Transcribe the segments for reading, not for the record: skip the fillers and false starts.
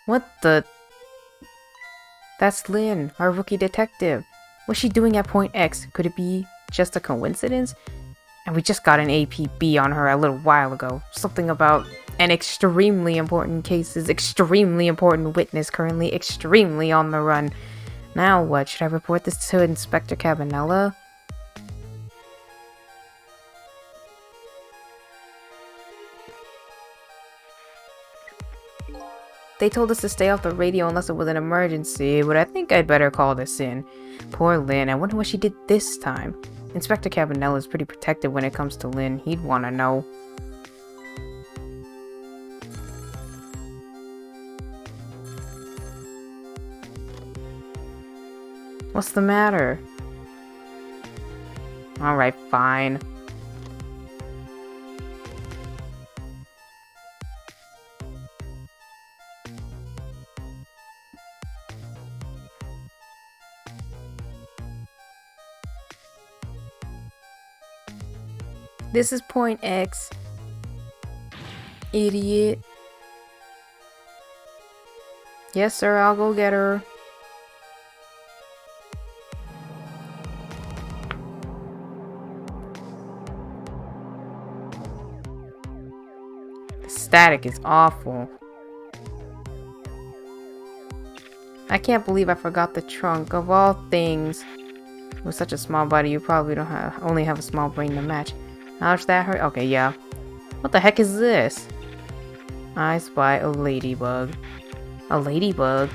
What the? That's Lynn, our rookie detective. What's she doing at Point X? Could it be just a coincidence? And we just got an APB on her a little while ago. Something about an extremely important case is extremely important witness currently extremely on the run. Now what? Should I report this to Inspector Cabanella? They told us to stay off the radio unless it was an emergency, but I think I'd better call this in. Poor Lynn, I wonder what she did this time. Inspector Cabanella is pretty protective when it comes to Lynn. He'd want to know. What's the matter? Alright, fine. This is Point X. Idiot. Yes, sir, I'll go get her. The static is awful. I can't believe I forgot the trunk, of all things. With such a small body, you probably only have a small brain to match. How much that hurt? Okay, yeah. What the heck is this? I spy a ladybug. A ladybug?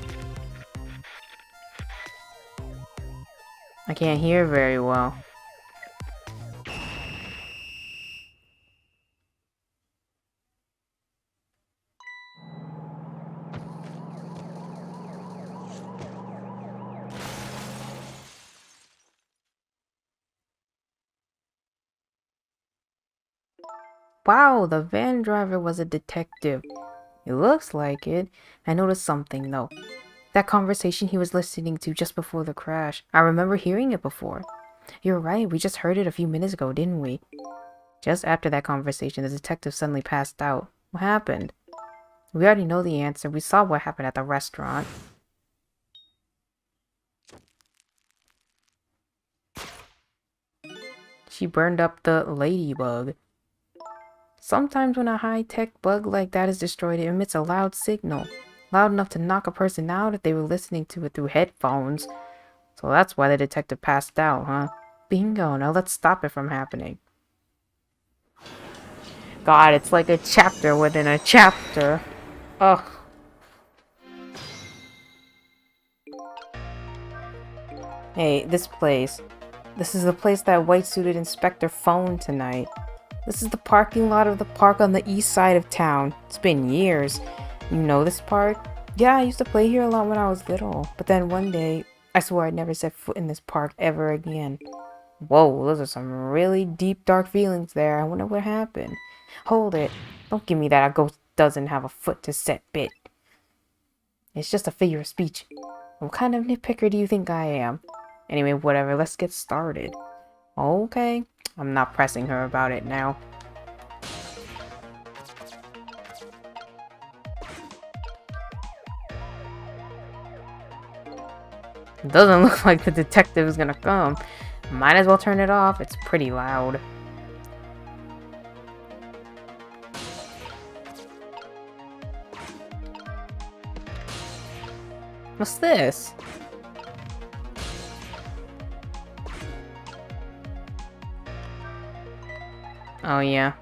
I can't hear very well. Wow, the van driver was a detective. It looks like it. I noticed something though. That conversation he was listening to just before the crash. I remember hearing it before. You're right, we just heard it a few minutes ago, didn't we? Just after that conversation, the detective suddenly passed out. What happened? We already know the answer. We saw what happened at the restaurant. She burned up the ladybug. Sometimes when a high-tech bug like that is destroyed, it emits a loud signal. Loud enough to knock a person out if they were listening to it through headphones. So that's why the detective passed out, huh? Bingo, now let's stop it from happening. God, it's like a chapter within a chapter. Ugh. Hey, this place. This is the place that white-suited inspector phoned tonight. This is the parking lot of the park on the east side of town. It's been years. You know this park? Yeah, I used to play here a lot when I was little. But then one day, I swore I'd never set foot in this park ever again. Whoa, those are some really deep, dark feelings there. I wonder what happened. Hold it. Don't give me that a ghost doesn't have a foot to set bit. It's just a figure of speech. What kind of nitpicker do you think I am? Anyway, whatever, let's get started. Okay. I'm not pressing her about it now. It doesn't look like the detective is gonna come. Might as well turn it off. It's pretty loud. What's this? Oh yeah.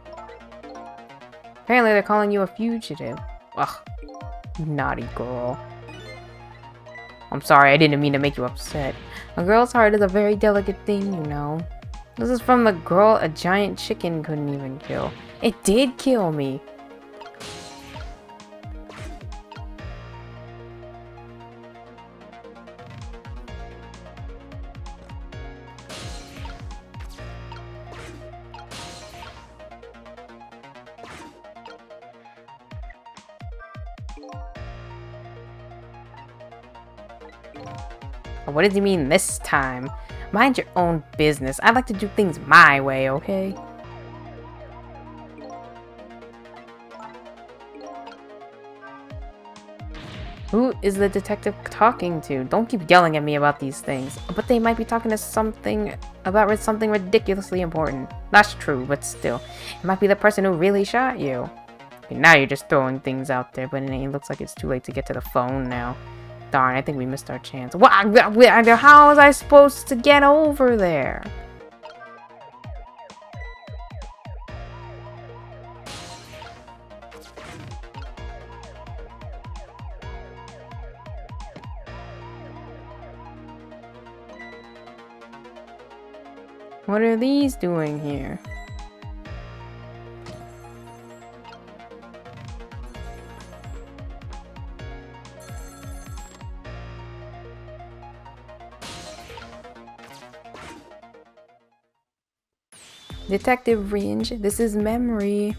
Apparently they're calling you a fugitive. Ugh. Naughty girl. I'm sorry, I didn't mean to make you upset. A girl's heart is a very delicate thing, you know. This is from the girl a giant chicken couldn't even kill. It did kill me. What does he mean this time? Mind your own business. I like to do things my way, okay? Who is the detective talking to? Don't keep yelling at me about these things. But they might be talking to something ridiculously important. That's true, but still. It might be the person who really shot you. Okay, now you're just throwing things out there, but it looks like it's too late to get to the phone now. Darn, I think we missed our chance. What? How was I supposed to get over there? What are these doing here? Detective Range, this is Memory.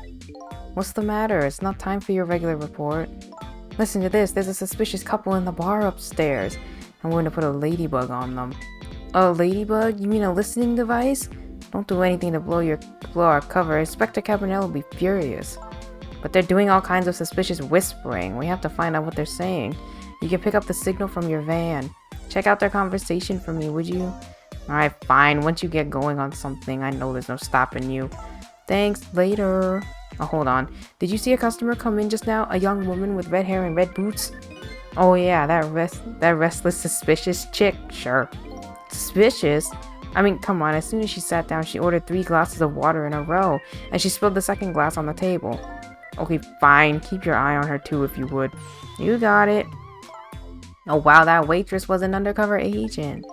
What's the matter? It's not time for your regular report. Listen to this. There's a suspicious couple in the bar upstairs. I'm going to put a ladybug on them. A ladybug? You mean a listening device? Don't do anything to blow our cover. Inspector Cabanel will be furious. But they're doing all kinds of suspicious whispering. We have to find out what they're saying. You can pick up the signal from your van. Check out their conversation for me, would you? Alright, fine. Once you get going on something, I know there's no stopping you. Thanks, later. Oh, hold on. Did you see a customer come in just now? A young woman with red hair and red boots? Oh yeah, that restless, suspicious chick. Sure. Suspicious? I mean, come on. As soon as she sat down, she ordered 3 glasses of water in a row, and she spilled the second glass on the table. Okay, fine. Keep your eye on her too, if you would. You got it. Oh wow, that waitress was an undercover agent.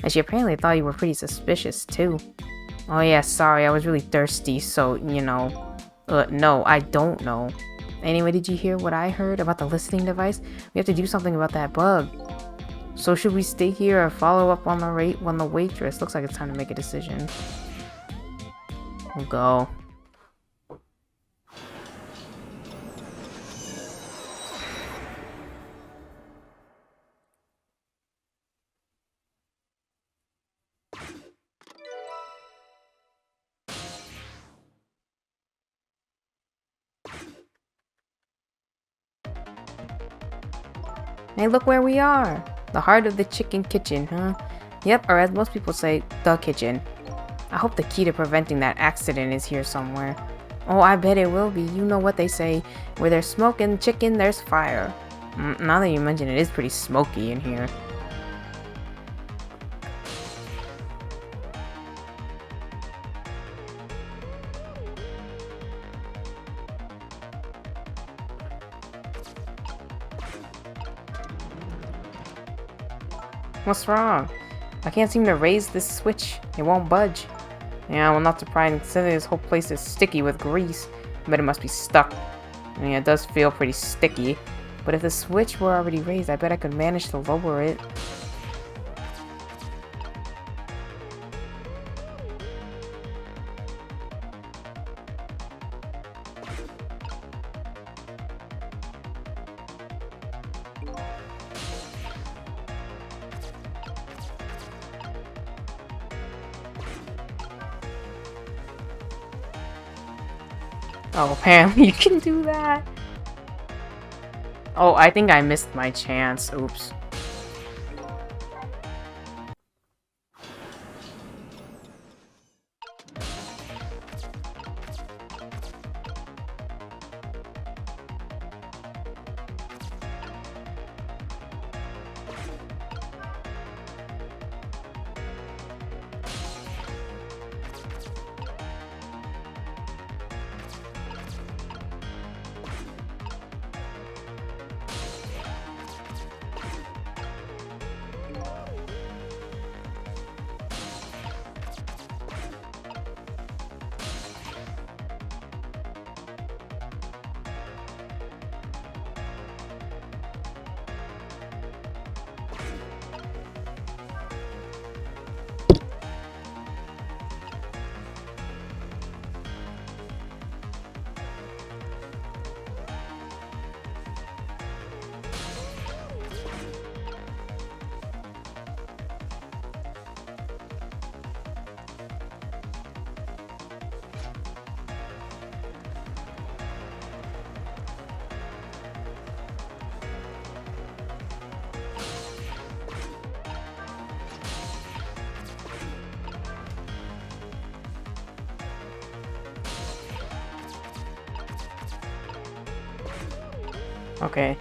And she apparently thought you were pretty suspicious, too. Oh yeah, sorry, I was really thirsty, so, you know. No, I don't know. Anyway, did you hear what I heard about the listening device? We have to do something about that bug. So should we stay here or follow up on the waitress? Looks like it's time to make a decision. We'll go. Hey, look where we are! The heart of the chicken kitchen, huh? Yep, or as most people say, the kitchen. I hope the key to preventing that accident is here somewhere. Oh, I bet it will be. You know what they say, where there's smoke and chicken, there's fire. Now that you mention it, it is pretty smoky in here. What's wrong? I can't seem to raise this switch. It won't budge. Yeah, well, not surprising considering this whole place is sticky with grease. I bet it must be stuck. I mean, it does feel pretty sticky. But if the switch were already raised, I bet I could manage to lower it. Oh, apparently you can do that. Oh, I think I missed my chance. Oops. Okay.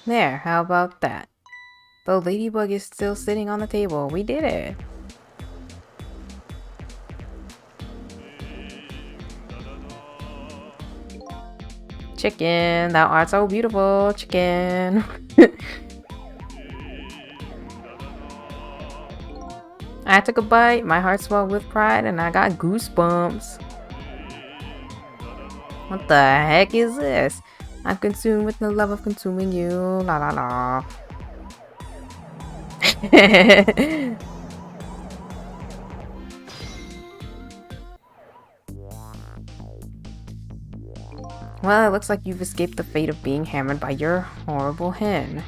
There, how about that? The ladybug is still sitting on the table. We did it. Chicken, thou art so beautiful, chicken. I took a bite, my heart swelled with pride, and I got goosebumps. What the heck is this? I'm consumed with the love of consuming you. La la la. Well, it looks like you've escaped the fate of being hammered by your horrible hen.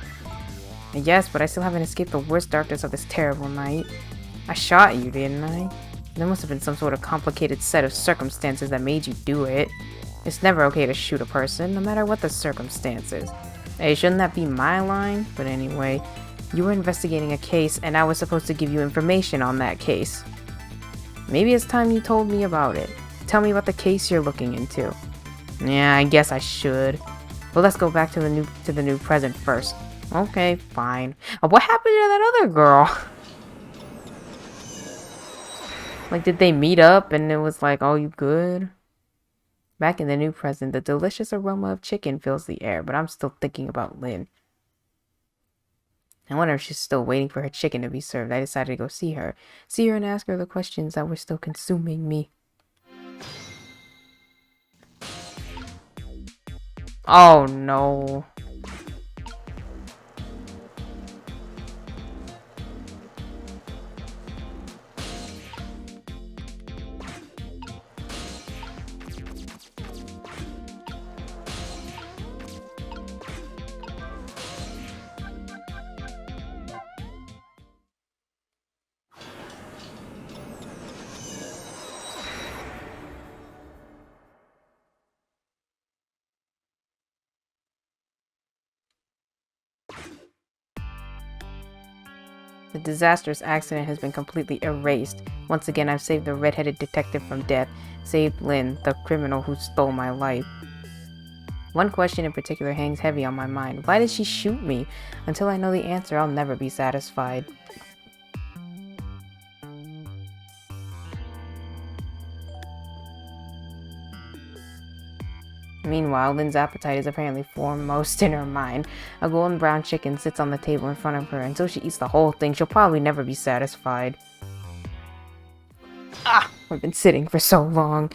Yes, but I still haven't escaped the worst darkness of this terrible night. I shot you, didn't I? There must have been some sort of complicated set of circumstances that made you do it. It's never okay to shoot a person, no matter what the circumstances. Hey, shouldn't that be my line? But anyway, you were investigating a case, and I was supposed to give you information on that case. Maybe it's time you told me about it. Tell me about the case you're looking into. Yeah, I guess I should. But let's go back to the new present first. Okay, fine. What happened to that other girl? Like, did they meet up and it was like, oh, you good? Back in the new present, the delicious aroma of chicken fills the air, but I'm still thinking about Lynn. I wonder if she's still waiting for her chicken to be served. I decided to go see her and ask her the questions that were still consuming me. Oh no. The disastrous accident has been completely erased. Once again, I've saved the red-headed detective from death, saved Lynn, the criminal who stole my life. One question in particular hangs heavy on my mind. Why did she shoot me? Until I know the answer, I'll never be satisfied. Meanwhile, Lynn's appetite is apparently foremost in her mind. A golden brown chicken sits on the table in front of her. Until she eats the whole thing, she'll probably never be satisfied. Ah! I've been sitting for so long.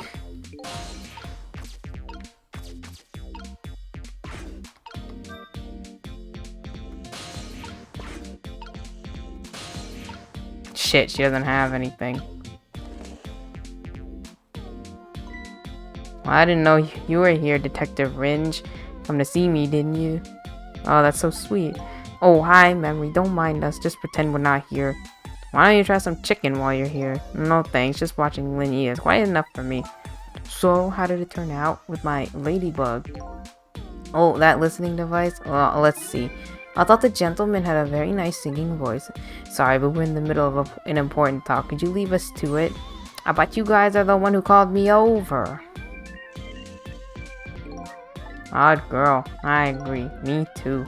Shit, she doesn't have anything. Well, I didn't know you were here, Detective Ringe. Come to see me, didn't you? Oh, that's so sweet. Oh, hi, Memory. Don't mind us. Just pretend we're not here. Why don't you try some chicken while you're here? No thanks. Just watching Lynn eat is quite enough for me. So, how did it turn out with my ladybug? Oh, that listening device? Well, let's see. I thought the gentleman had a very nice singing voice. Sorry, but we're in the middle of an important talk. Could you leave us to it? I bet you guys are the one who called me over. Odd girl. I agree. Me too.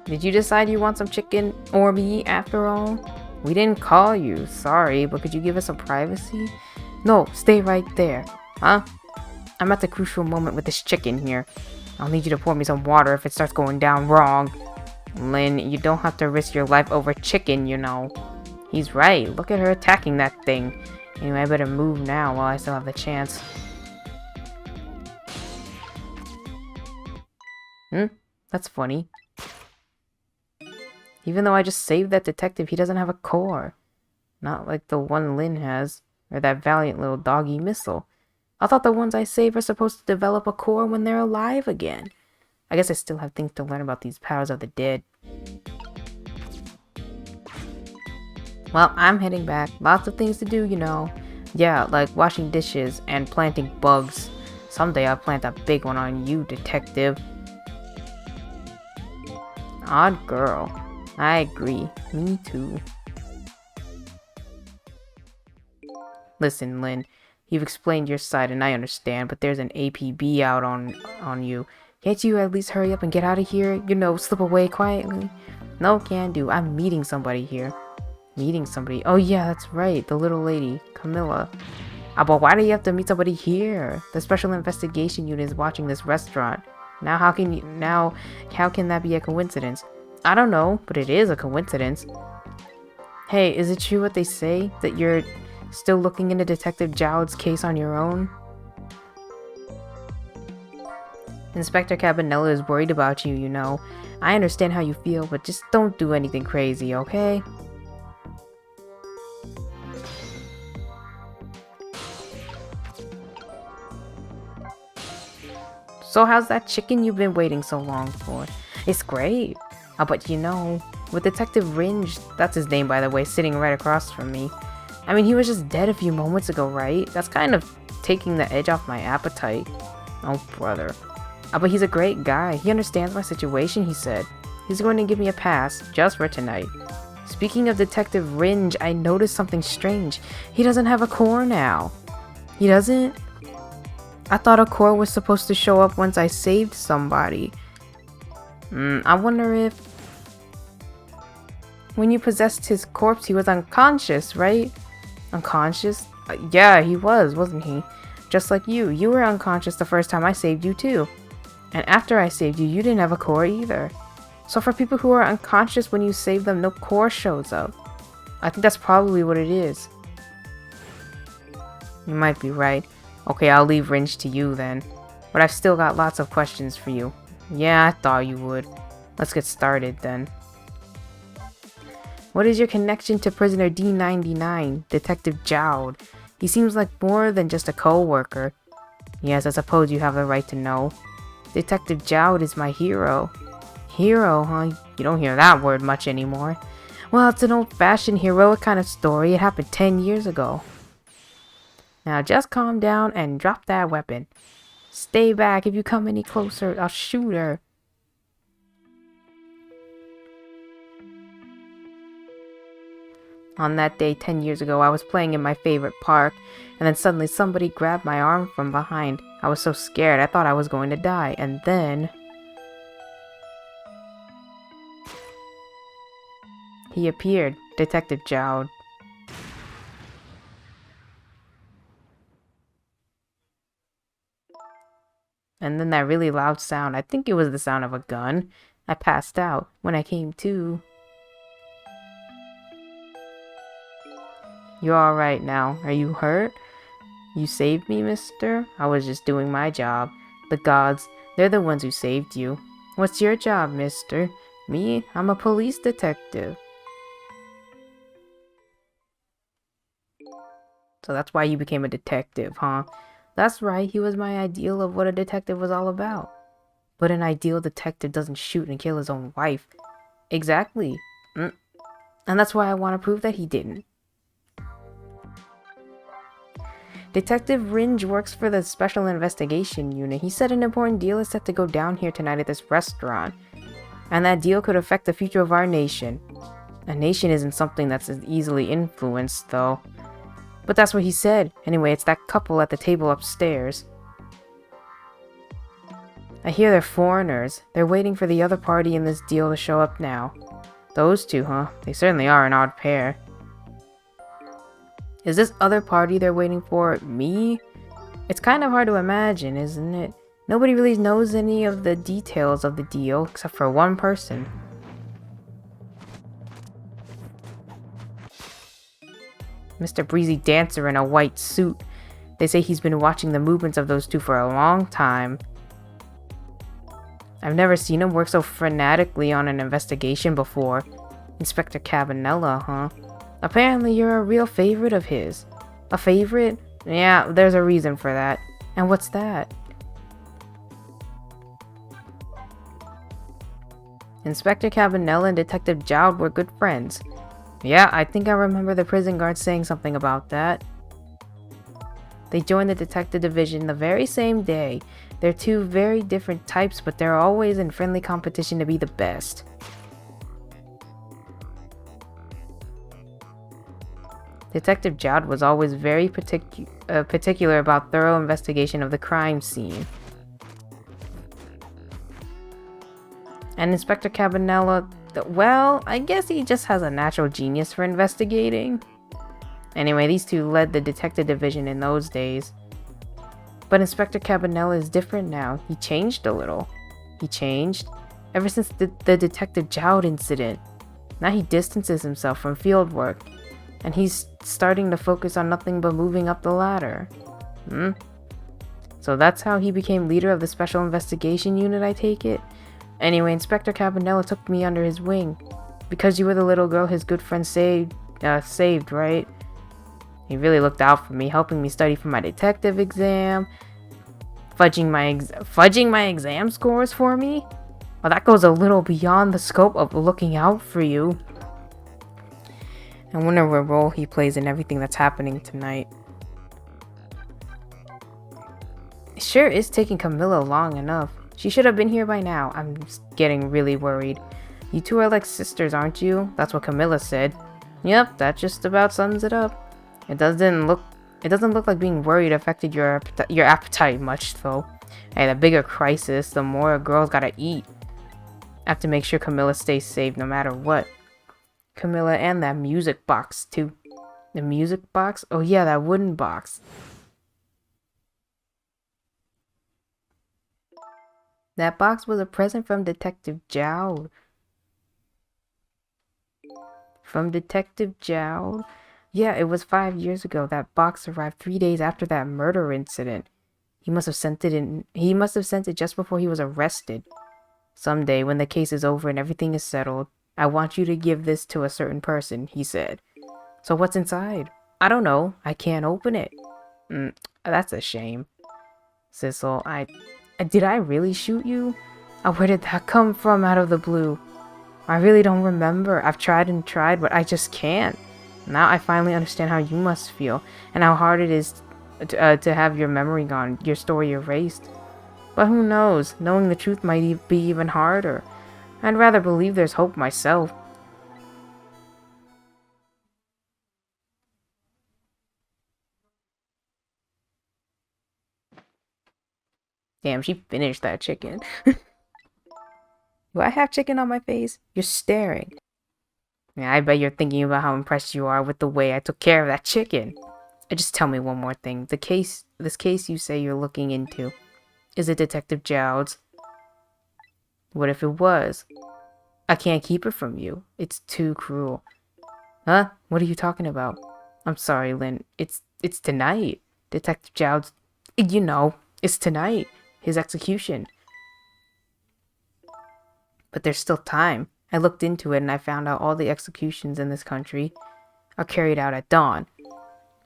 Did you decide you want some chicken or me after all? We didn't call you. Sorry, but could you give us some privacy? No, stay right there. Huh? I'm at the crucial moment with this chicken here. I'll need you to pour me some water if it starts going down wrong. Lynn, you don't have to risk your life over chicken, you know. He's right. Look at her attacking that thing. Anyway, I better move now while I still have the chance. That's funny. Even though I just saved that detective, he doesn't have a core. Not like the one Lynn has, or that valiant little doggy Missile. I thought the ones I save are supposed to develop a core when they're alive again. I guess I still have things to learn about these powers of the dead. Well, I'm heading back. Lots of things to do, you know. Yeah, like washing dishes and planting bugs. Someday I'll plant a big one on you, detective. Odd girl. I agree. Me too. Listen, Lynn. You've explained your side and I understand, but there's an APB out on you. Can't you at least hurry up and get out of here? You know, slip away quietly? No, can do. I'm meeting somebody here. Meeting somebody? Oh yeah, that's right. The little lady, Camilla. But why do you have to meet somebody here? The Special Investigation Unit is watching this restaurant. How can that be a coincidence? I don't know, but it is a coincidence. Hey, is it true what they say? That you're still looking into Detective Jowd's case on your own? Inspector Cabanela is worried about you, you know. I understand how you feel, but just don't do anything crazy, okay? So how's that chicken you've been waiting so long for? It's great. But you know, with Detective Ringe, that's his name by the way, sitting right across from me. I mean, he was just dead a few moments ago, right? That's kind of taking the edge off my appetite. Oh, brother. But he's a great guy. He understands my situation, he said. He's going to give me a pass, just for tonight. Speaking of Detective Ringe, I noticed something strange. He doesn't have a core now. He doesn't? I thought a core was supposed to show up once I saved somebody. I wonder if... When you possessed his corpse, he was unconscious, right? Unconscious? Yeah, he was, wasn't he? Just like you. You were unconscious the first time I saved you too. And after I saved you, you didn't have a core either. So for people who are unconscious when you save them, no core shows up. I think that's probably what it is. You might be right. Okay, I'll leave Ringe to you then. But I've still got lots of questions for you. Yeah, I thought you would. Let's get started then. What is your connection to prisoner D99, Detective Jowd? He seems like more than just a co-worker. Yes, I suppose you have the right to know. Detective Jowd is my hero. Hero, huh? You don't hear that word much anymore. Well, it's an old-fashioned heroic kind of story. It happened 10 years ago. Now just calm down and drop that weapon. Stay back. If you come any closer, I'll shoot her. On that day 10 years ago, I was playing in my favorite park, and then suddenly somebody grabbed my arm from behind. I was so scared, I thought I was going to die, and then... he appeared, Detective Jowd. And then that really loud sound, I think it was the sound of a gun. I passed out. When I came to... You're alright now. Are you hurt? You saved me, mister? I was just doing my job. The gods, they're the ones who saved you. What's your job, mister? Me? I'm a police detective. So that's why you became a detective, huh? That's right, he was my ideal of what a detective was all about. But an ideal detective doesn't shoot and kill his own wife. Exactly. And that's why I want to prove that he didn't. Detective Ringe works for the Special Investigation Unit. He said an important deal is set to go down here tonight at this restaurant. And that deal could affect the future of our nation. A nation isn't something that's as easily influenced, though. But that's what he said. Anyway, it's that couple at the table upstairs. I hear they're foreigners. They're waiting for the other party in this deal to show up now. Those two, huh? They certainly are an odd pair. Is this other party they're waiting for me? It's kind of hard to imagine, isn't it? Nobody really knows any of the details of the deal, except for one person. Mr. Breezy Dancer in a white suit. They say he's been watching the movements of those two for a long time. I've never seen him work so frenetically on an investigation before. Inspector Cabanela, huh? Apparently you're a real favorite of his. A favorite? Yeah, there's a reason for that. And what's that? Inspector Cabanela and Detective Jowd were good friends. Yeah, I think I remember the prison guard saying something about that. They joined the detective division the very same day. They're two very different types, but they're always in friendly competition to be the best. Detective Jowd was always very particular about thorough investigation of the crime scene. And Inspector Cabanela, well, I guess he just has a natural genius for investigating. Anyway, these two led the detective division in those days. But Inspector Cabanela is different now. He changed a little. He changed ever since the Detective Jowd incident. Now he distances himself from field work. And he's starting to focus on nothing but moving up the ladder. So that's how he became leader of the Special Investigation Unit, I take it? Anyway, Inspector Cabanela took me under his wing. Because you were the little girl his good friend saved, right? He really looked out for me, helping me study for my detective exam. Fudging my exam scores for me? Well, that goes a little beyond the scope of looking out for you. I wonder what role he plays in everything that's happening tonight. It sure is taking Camilla long enough. She should have been here by now. I'm just getting really worried. You two are like sisters, aren't you? That's what Camilla said. Yep, that just about sums it up. It doesn't look like being worried affected your appetite much, though. Hey, the bigger crisis, the more a girl's gotta eat. I have to make sure Camilla stays safe no matter what. Camilla and that music box, too. The music box? Oh yeah, that wooden box. That box was a present from Detective Jowd. From Detective Jowd? Yeah, it was 5 years ago. That box arrived 3 days after that murder incident. He must have sent it just before he was arrested. Someday, when the case is over and everything is settled, I want you to give this to a certain person, he said. So what's inside? I don't know. I can't open it. That's a shame. Sissel, did I really shoot you? Where did that come from out of the blue? I really don't remember. I've tried and tried, but I just can't. Now I finally understand how you must feel, and how hard it is to have your memory gone, your story erased. But who knows? Knowing the truth might be even harder. I'd rather believe there's hope myself. Damn, she finished that chicken. Do I have chicken on my face? You're staring. Yeah, I bet you're thinking about how impressed you are with the way I took care of that chicken. Just tell me one more thing. This case you say you're looking into, is it Detective Jowd's? What if it was? I can't keep it from you. It's too cruel. Huh? What are you talking about? I'm sorry, Lynn. It's tonight. Detective Jowd's... You know, it's tonight. His execution. But there's still time. I looked into it and I found out all the executions in this country are carried out at dawn.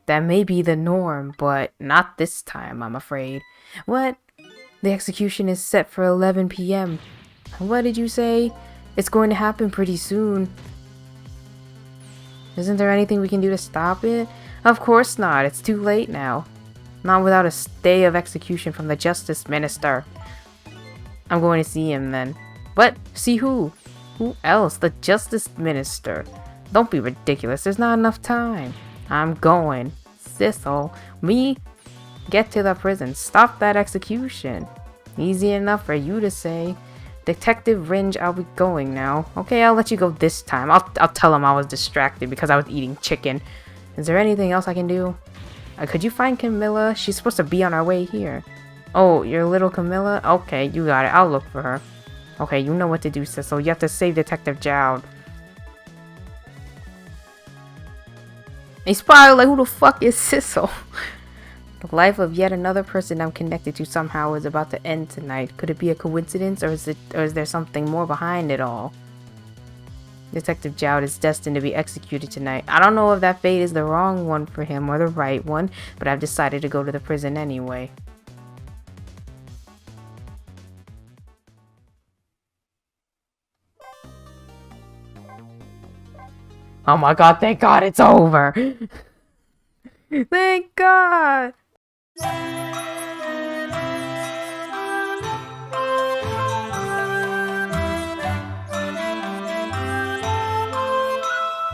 That may be the norm, but not this time, I'm afraid. What? The execution is set for 11 p.m. What did you say? It's going to happen pretty soon. Isn't there anything we can do to stop it? Of course not. It's too late now. Not without a stay of execution from the Justice Minister. I'm going to see him then. What? See who? Who else? The Justice Minister. Don't be ridiculous. There's not enough time. I'm going. Sissel. Me? Get to the prison. Stop that execution. Easy enough for you to say. Detective Ringe, I'll be going now. Okay, I'll let you go this time. I'll tell him I was distracted because I was eating chicken. Is there anything else I can do? Could you find Camilla? She's supposed to be on our way here. Oh, your little Camilla? Okay, you got it. I'll look for her. Okay, you know what to do, Sissel. You have to save Detective Jowd. He's probably like, who the fuck is Sissel? The life of yet another person I'm connected to somehow is about to end tonight. Could it be a coincidence, or is there something more behind it all? Detective Jowd is destined to be executed tonight. I don't know if that fate is the wrong one for him or the right one, but I've decided to go to the prison anyway. Oh my god, thank god it's over! Thank god!